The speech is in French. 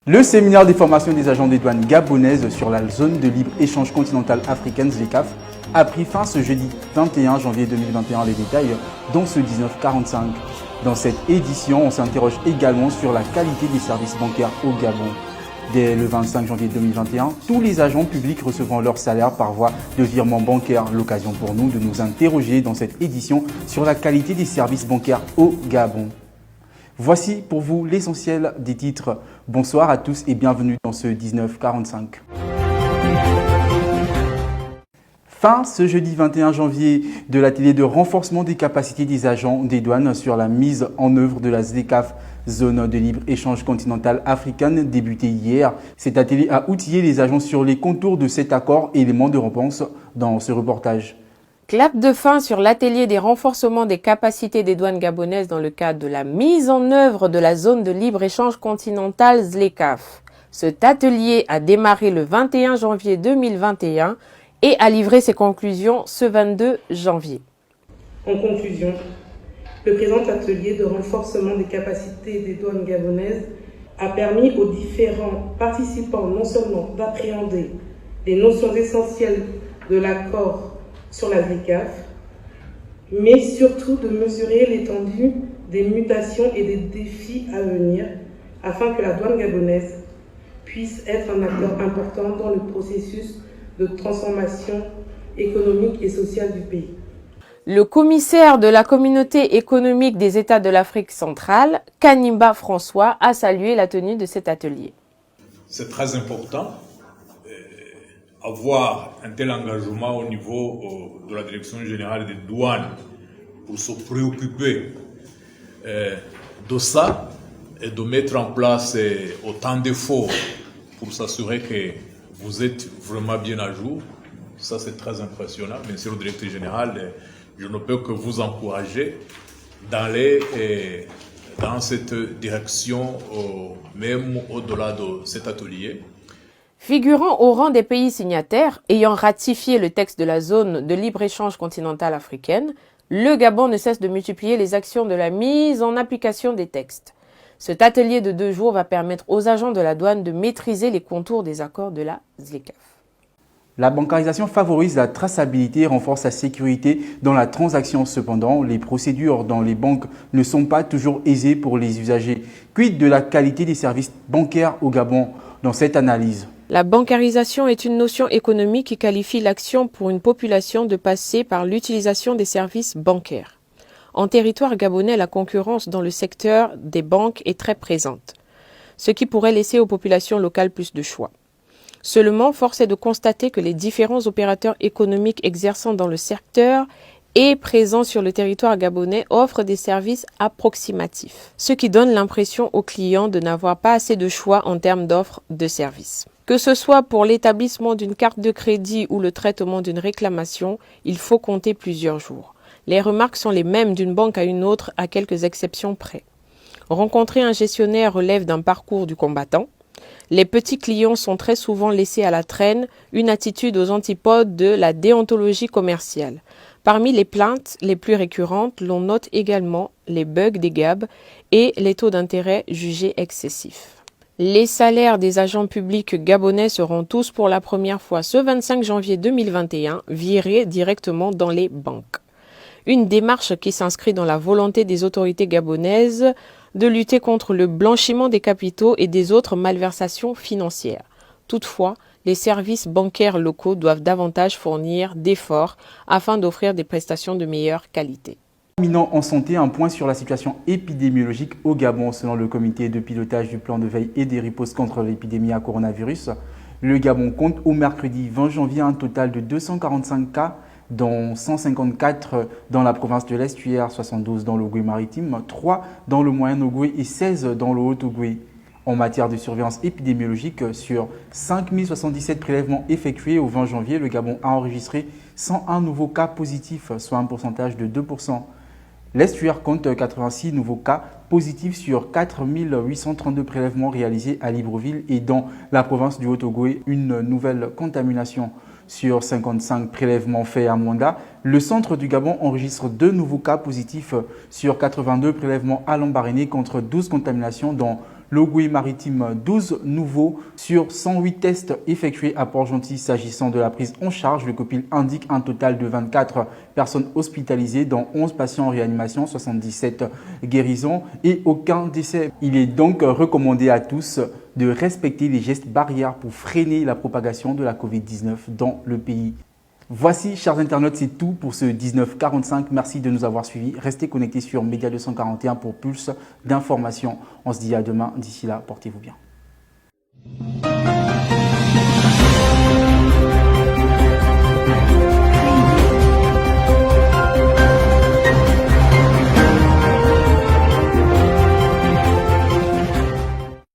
Le séminaire des formations des agents des douanes gabonaises sur la zone de libre-échange continentale africaine ZLECAf a pris fin ce jeudi 21 janvier 2021. Les détails dans ce 1945. Dans cette édition, on s'interroge également sur la qualité des services bancaires au Gabon. Dès le 25 janvier 2021, tous les agents publics recevront leur salaire par voie de virement bancaire. L'occasion pour nous de nous interroger dans cette édition sur la qualité des services bancaires au Gabon. Voici pour vous l'essentiel des titres. Bonsoir à tous et bienvenue dans ce 1945. Fin ce jeudi 21 janvier de l'atelier de renforcement des capacités des agents des douanes sur la mise en œuvre de la ZLECAf, zone de libre-échange continentale africaine, débuté hier. Cet atelier a outillé les agents sur les contours de cet accord et éléments de réponse dans ce reportage. Clap de fin sur l'atelier des renforcements des capacités des douanes gabonaises dans le cadre de la mise en œuvre de la zone de libre-échange continentale ZLECAf. Cet atelier a démarré le 21 janvier 2021 et a livré ses conclusions ce 22 janvier. En conclusion, le présent atelier de renforcement des capacités des douanes gabonaises a permis aux différents participants non seulement d'appréhender les notions essentielles de l'accord sur la ZLECAf, mais surtout de mesurer l'étendue des mutations et des défis à venir afin que la douane gabonaise puisse être un acteur important dans le processus de transformation économique et sociale du pays. Le commissaire de la communauté économique des États de l'Afrique centrale, Kanimba François, a salué la tenue de cet atelier. C'est très important avoir un tel engagement au niveau de la Direction générale des douanes pour se préoccuper de ça et de mettre en place autant d'efforts pour s'assurer que vous êtes vraiment bien à jour. Ça, c'est très impressionnant. Monsieur le directeur général, je ne peux que vous encourager d'aller dans cette direction, même au-delà de cet atelier. Figurant au rang des pays signataires ayant ratifié le texte de la zone de libre-échange continentale africaine, le Gabon ne cesse de multiplier les actions de la mise en application des textes. Cet atelier de 2 jours va permettre aux agents de la douane de maîtriser les contours des accords de la ZLECAf. La bancarisation favorise la traçabilité et renforce la sécurité dans la transaction. Cependant, les procédures dans les banques ne sont pas toujours aisées pour les usagers. Quid de la qualité des services bancaires au Gabon dans cette analyse? La bancarisation est une notion économique qui qualifie l'action pour une population de passer par l'utilisation des services bancaires. En territoire gabonais, la concurrence dans le secteur des banques est très présente, ce qui pourrait laisser aux populations locales plus de choix. Seulement, force est de constater que les différents opérateurs économiques exerçant dans le secteur et présents sur le territoire gabonais offrent des services approximatifs, ce qui donne l'impression aux clients de n'avoir pas assez de choix en termes d'offres de services. Que ce soit pour l'établissement d'une carte de crédit ou le traitement d'une réclamation, il faut compter plusieurs jours. Les remarques sont les mêmes d'une banque à une autre, à quelques exceptions près. Rencontrer un gestionnaire relève d'un parcours du combattant. Les petits clients sont très souvent laissés à la traîne, une attitude aux antipodes de la déontologie commerciale. Parmi les plaintes les plus récurrentes, l'on note également les bugs des GAB et les taux d'intérêt jugés excessifs. Les salaires des agents publics gabonais seront tous pour la première fois ce 25 janvier 2021 virés directement dans les banques. Une démarche qui s'inscrit dans la volonté des autorités gabonaises de lutter contre le blanchiment des capitaux et des autres malversations financières. Toutefois, les services bancaires locaux doivent davantage fournir d'efforts afin d'offrir des prestations de meilleure qualité. Terminant en santé, un point sur la situation épidémiologique au Gabon. Selon le comité de pilotage du plan de veille et des ripostes contre l'épidémie à coronavirus, le Gabon compte au mercredi 20 janvier un total de 245 cas, dont 154 dans la province de l'Estuaire, 72 dans l'Ogooué maritime, 3 dans le moyen Ogooué et 16 dans le haut Ogooué. En matière de surveillance épidémiologique, sur 5077 prélèvements effectués au 20 janvier, le Gabon a enregistré 101 nouveaux cas positifs, soit un pourcentage de 2%. L'Estuaire compte 86 nouveaux cas positifs sur 4832 prélèvements réalisés à Libreville et dans la province du Haut-Ogooué, une nouvelle contamination. Sur 55 prélèvements faits à Mwanda, le centre du Gabon enregistre 2 nouveaux cas positifs sur 82 prélèvements à Lambaréné contre 12 contaminations dans Logoué-Maritime, 12 nouveaux sur 108 tests effectués à Port-Gentil. S'agissant de la prise en charge, le COPIL indique un total de 24 personnes hospitalisées, dont 11 patients en réanimation, 77 guérisons et aucun décès. Il est donc recommandé à tous de respecter les gestes barrières pour freiner la propagation de la Covid-19 dans le pays. Voici, chers internautes, c'est tout pour ce 1945. Merci de nous avoir suivis. Restez connectés sur Média 241 pour plus d'informations. On se dit à demain. D'ici là, portez-vous bien.